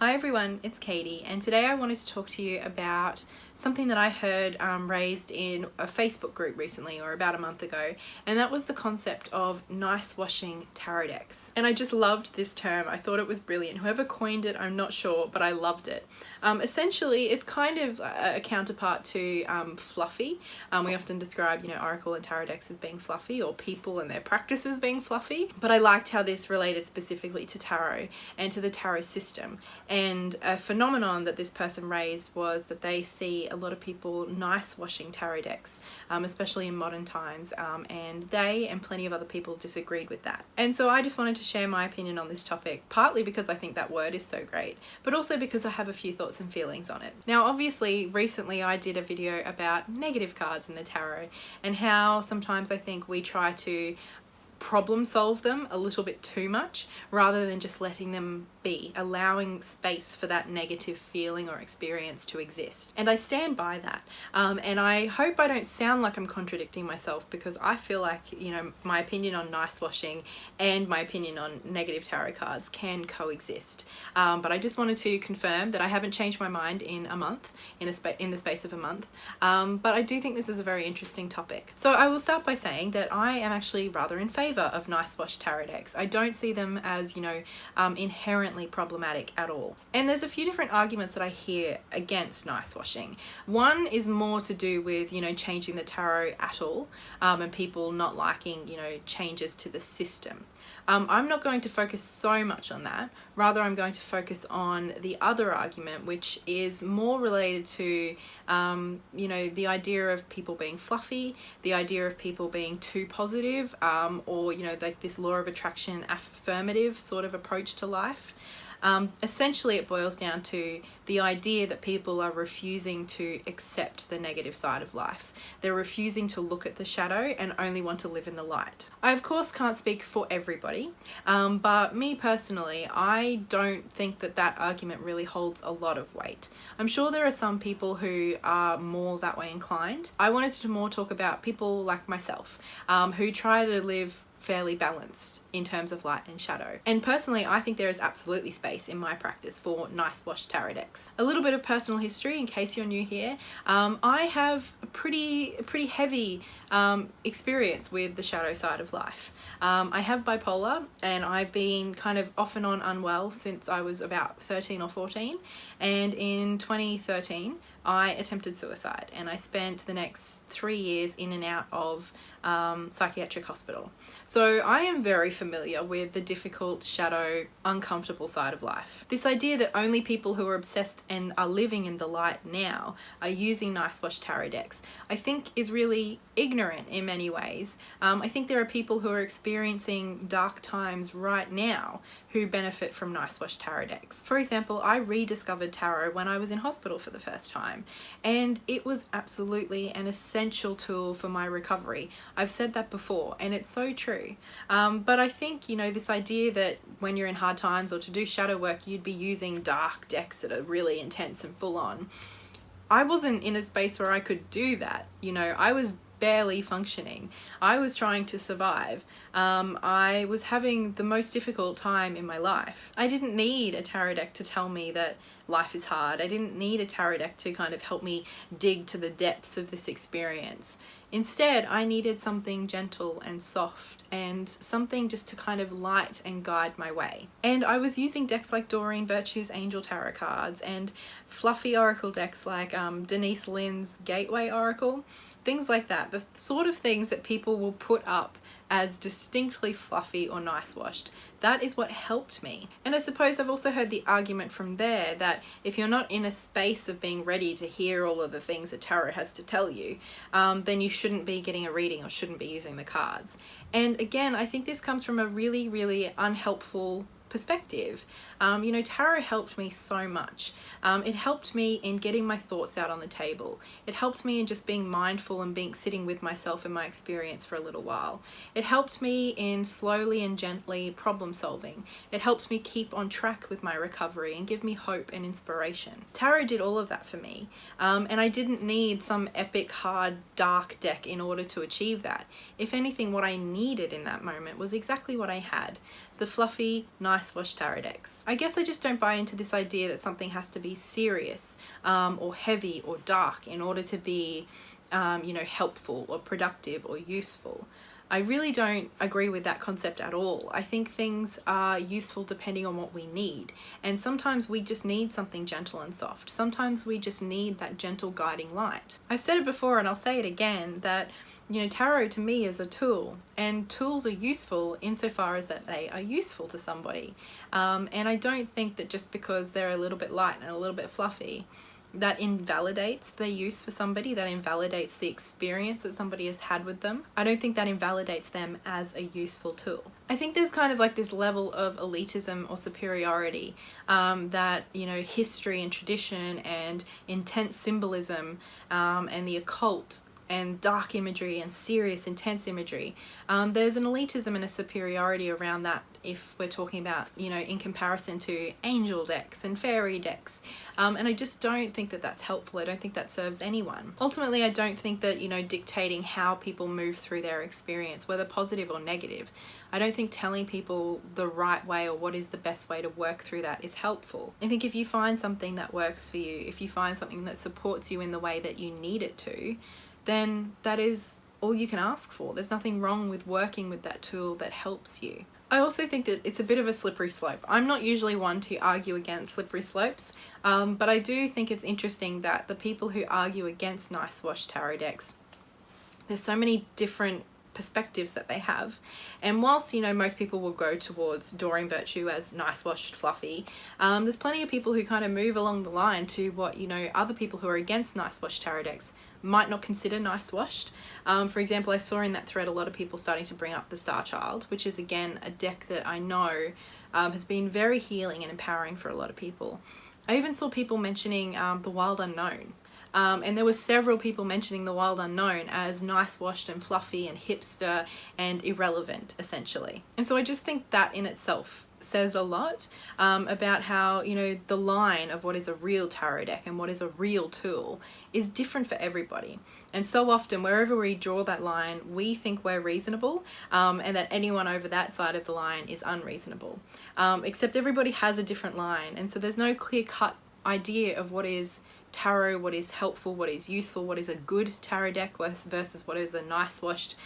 Hi everyone, it's Katie, and today I wanted to talk to you about something that I heard raised in a Facebook group recently, or about a month ago, and that was the concept of nice washing tarot decks. And I just loved this term. I thought it was brilliant. Whoever coined it, I'm not sure, but I loved it. Essentially, it's kind of a counterpart to fluffy. We often describe, oracle and tarot decks as being fluffy, or people and their practices being fluffy. But I liked how this related specifically to tarot and to the tarot system. And a phenomenon that this person raised was that they see a lot of people nice washing tarot decks, especially in modern times, and they and plenty of other people disagreed with that. And so I just wanted to share my opinion on this topic, partly because I think that word is so great, but also because I have a few thoughts and feelings on it. Now, obviously, recently I did a video about negative cards in the tarot and how sometimes I think we try to problem solve them a little bit too much rather than just letting them be, allowing space for that negative feeling or experience to exist. And I stand by that. And I hope I don't sound like I'm contradicting myself, because I feel like, my opinion on nice washing and my opinion on negative tarot cards can coexist. But I just wanted to confirm that I haven't changed my mind in a month, in the space of a month. But I do think this is a very interesting topic. So I will start by saying that I am actually rather in favour of nice washed tarot decks. I don't see them as, inherently problematic at all. And there's a few different arguments that I hear against nice washing. One is more to do with, changing the tarot at all, and people not liking, changes to the system. I'm not going to focus so much on that. Rather, I'm going to focus on the other argument, which is more related to, the idea of people being fluffy, the idea of people being too positive, or, like this law of attraction affirmative sort of approach to life. Essentially, it boils down to the idea that people are refusing to accept the negative side of life. They're refusing to look at the shadow and only want to live in the light. I, of course, can't speak for everybody, but me personally, I don't think that that argument really holds a lot of weight. I'm sure there are some people who are more that way inclined. I wanted to more talk about people like myself, who try to live fairly balanced in terms of light and shadow. And personally, I think there is absolutely space in my practice for nice washed tarot decks. A little bit of personal history in case you're new here. I have a pretty heavy experience with the shadow side of life. I have bipolar, and I've been kind of off and on unwell since I was about 13 or 14. And in 2013, I attempted suicide, and I spent the next 3 years in and out of psychiatric hospital. So I am very familiar with the difficult, shadow, uncomfortable side of life. This idea that only people who are obsessed and are living in the light now are using nice washed tarot decks, I think is really ignorant in many ways. I think there are people who are experiencing dark times right now who benefit from nice washed tarot decks. For example, I rediscovered tarot when I was in hospital for the first time, and it was absolutely an essential tool for my recovery. I've said that before, and it's so true. But I think, this idea that when you're in hard times or to do shadow work, you'd be using dark decks that are really intense and full on. I wasn't in a space where I could do that. I was barely functioning. I was trying to survive. I was having the most difficult time in my life. I didn't need a tarot deck to tell me that life is hard. I didn't need a tarot deck to kind of help me dig to the depths of this experience. Instead, I needed something gentle and soft, and something just to kind of light and guide my way. And I was using decks like Doreen Virtue's Angel Tarot cards and fluffy oracle decks like Denise Lynn's Gateway Oracle. Things like that, the sort of things that people will put up as distinctly fluffy or nice washed. That is what helped me. And I suppose I've also heard the argument from there that if you're not in a space of being ready to hear all of the things that tarot has to tell you, then you shouldn't be getting a reading or shouldn't be using the cards. And again, I think this comes from a really unhelpful perspective. Tarot helped me so much. It helped me in getting my thoughts out on the table. It helped me in just being mindful and sitting with myself and my experience for a little while. It helped me in slowly and gently problem solving. It helped me keep on track with my recovery and give me hope and inspiration. Tarot did all of that for me, and I didn't need some epic, hard, dark deck in order to achieve that. If anything, what I needed in that moment was exactly what I had: the fluffy, nice nice wash tarot decks. I guess I just don't buy into this idea that something has to be serious or heavy or dark in order to be helpful or productive or useful. I really don't agree with that concept at all. I think things are useful depending on what we need. And sometimes we just need something gentle and soft. Sometimes we just need that gentle guiding light. I've said it before and I'll say it again that tarot to me is a tool, and tools are useful insofar as that they are useful to somebody. And I don't think that just because they're a little bit light and a little bit fluffy, that invalidates their use for somebody, that invalidates the experience that somebody has had with them. I don't think that invalidates them as a useful tool. I think there's kind of like this level of elitism or superiority that, history and tradition and intense symbolism and the occult and dark imagery and serious, intense imagery. There's an elitism and a superiority around that if we're talking about, in comparison to angel decks and fairy decks. And I just don't think that that's helpful. I don't think that serves anyone. Ultimately, I don't think that, dictating how people move through their experience, whether positive or negative, I don't think telling people the right way or what is the best way to work through that is helpful. I think if you find something that works for you, if you find something that supports you in the way that you need it to, then that is all you can ask for. There's nothing wrong with working with that tool that helps you. I also think that it's a bit of a slippery slope. I'm not usually one to argue against slippery slopes, but I do think it's interesting that the people who argue against nice wash tarot decks, there's so many different perspectives that they have, and whilst most people will go towards Doreen Virtue as nice washed fluffy, there's plenty of people who kind of move along the line to what other people who are against nice wash tarot decks might not consider nice washed. For example, I saw in that thread a lot of people starting to bring up the Star Child, which is again a deck that I know has been very healing and empowering for a lot of people. I even saw people mentioning the Wild Unknown. And there were several people mentioning the Wild Unknown as nice washed and fluffy and hipster and irrelevant, essentially. And so I just think that in itself says a lot about how the line of what is a real tarot deck and what is a real tool is different for everybody. And so often wherever we draw that line, we think we're reasonable, and that anyone over that side of the line is unreasonable, except everybody has a different line, and so there's no clear-cut idea of what is tarot, what is helpful, what is useful, what is a good tarot deck versus what is a nice washed,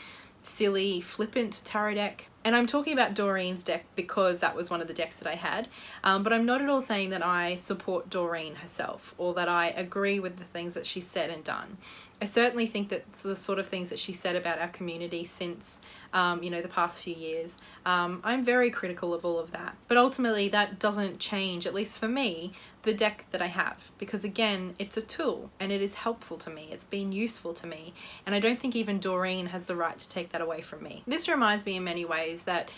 silly, flippant tarot deck. And I'm talking about Doreen's deck because that was one of the decks that I had, but I'm not at all saying that I support Doreen herself or that I agree with the things that she said and done. I certainly think that the sort of things that she said about our community since, the past few years, I'm very critical of all of that. But ultimately that doesn't change, at least for me, the deck that I have, because again, it's a tool and it is helpful to me. It's been useful to me. And I don't think even Doreen has the right to take that away from me. This reminds me in many ways that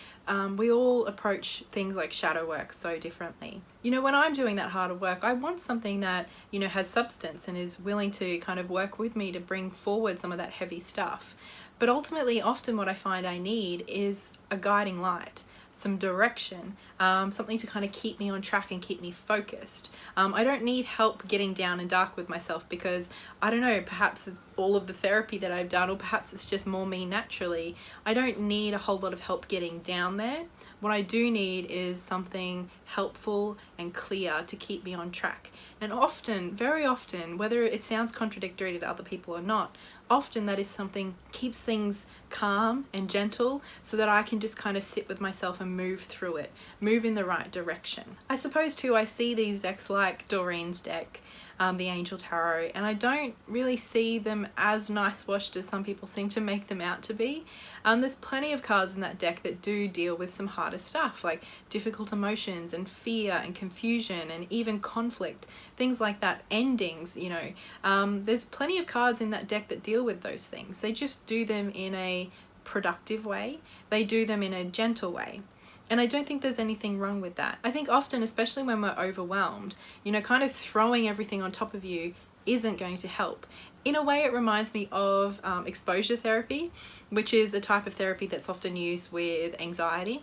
we all approach things like shadow work so differently. When I'm doing that harder work, I want something that, has substance and is willing to kind of work with me to bring forward some of that heavy stuff. But ultimately, often what I find I need is a guiding light, some direction, something to kind of keep me on track and keep me focused. I don't need help getting down and dark with myself because, I don't know, perhaps it's all of the therapy that I've done, or perhaps it's just more me naturally. I don't need a whole lot of help getting down there. What I do need is something helpful and clear to keep me on track. And often, very often, whether it sounds contradictory to other people or not, often that is something keeps things calm and gentle so that I can just kind of sit with myself and move through it, move in the right direction. I suppose too, I see these decks like Doreen's deck, the Angel Tarot, and I don't really see them as nice washed as some people seem to make them out to be. There's plenty of cards in that deck that do deal with some harder stuff like difficult emotions and fear and confusion and even conflict, things like that, endings, there's plenty of cards in that deck that deal with those things. They just do them in a productive way. They do them in a gentle way. And I don't think there's anything wrong with that. I think often, especially when we're overwhelmed, kind of throwing everything on top of you isn't going to help. In a way, it reminds me of exposure therapy, which is a type of therapy that's often used with anxiety,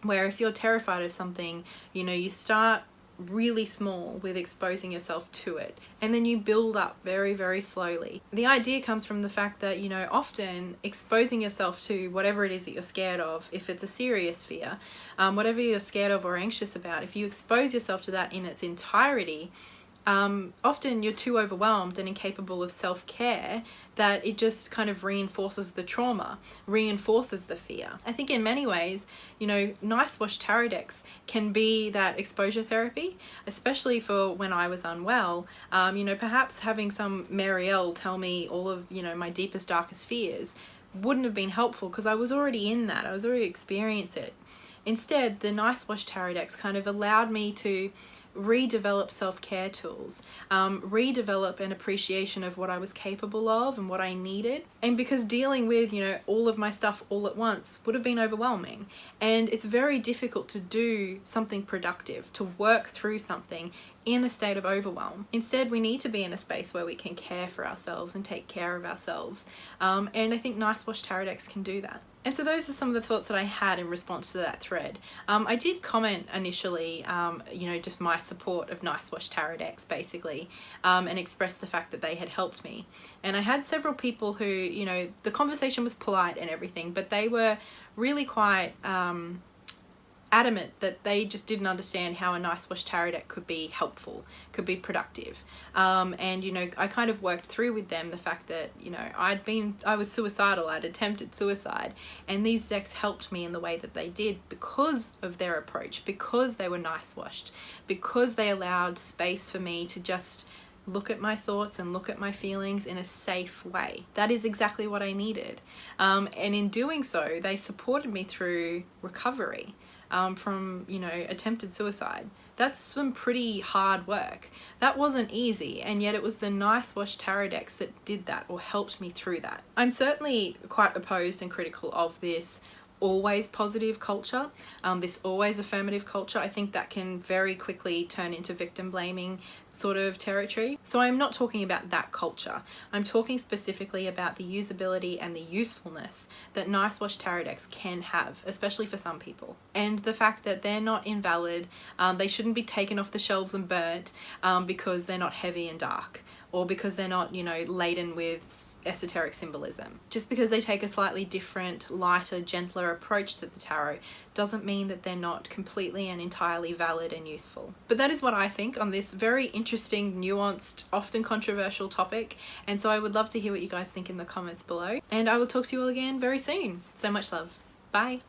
where if you're terrified of something, you start really small with exposing yourself to it, and then you build up very, very slowly. The idea comes from the fact that, you know, often exposing yourself to whatever it is that you're scared of, if it's a serious fear, whatever you're scared of or anxious about, if you expose yourself to that in its entirety, often you're too overwhelmed and incapable of self-care that it just kind of reinforces the trauma, reinforces the fear. I think in many ways, you know, Nice Wash tarot decks can be that exposure therapy, especially for when I was unwell. You know, perhaps having some Marielle tell me all of, you know, my deepest, darkest fears wouldn't have been helpful because I was already in that. I was already experiencing it. Instead, the Nice Wash tarot decks kind of allowed me to redevelop self-care tools, redevelop an appreciation of what I was capable of and what I needed. And because dealing with, you know, all of my stuff all at once would have been overwhelming, and it's very difficult to do something productive, to work through something in a state of overwhelm. Instead, we need to be in a space where we can care for ourselves and take care of ourselves. And I think Nice Wash tarot decks can do that. And so those are some of the thoughts that I had in response to that thread. I did comment initially, you know, just my support of Nice Wash tarot decks basically, and express the fact that they had helped me. And I had several people who, you know, the conversation was polite and everything, but they were really quite adamant that they just didn't understand how a Nice Wash tarot deck could be helpful, could be productive. And, you know, I kind of worked through with them the fact that, you know, I was suicidal, I'd attempted suicide, and these decks helped me in the way that they did because of their approach, because they were nice washed, because they allowed space for me to just look at my thoughts and look at my feelings in a safe way. That is exactly what I needed. And in doing so, they supported me through recovery. From, you know, attempted suicide. That's some pretty hard work. That wasn't easy, and yet it was the Nice Wash tarot decks that did that or helped me through that. I'm certainly quite opposed and critical of this always positive culture, this always affirmative culture. I think that can very quickly turn into victim blaming sort of territory. So I'm not talking about that culture. I'm talking specifically about the usability and the usefulness that Nice Wash tarot decks can have, especially for some people. And the fact that they're not invalid, they shouldn't be taken off the shelves and burnt because they're not heavy and dark, or because they're not, you know, laden with esoteric symbolism. Just because they take a slightly different, lighter, gentler approach to the tarot doesn't mean that they're not completely and entirely valid and useful. But that is what I think on this very interesting, nuanced, often controversial topic, and so I would love to hear what you guys think in the comments below, and I will talk to you all again very soon. So much love. Bye.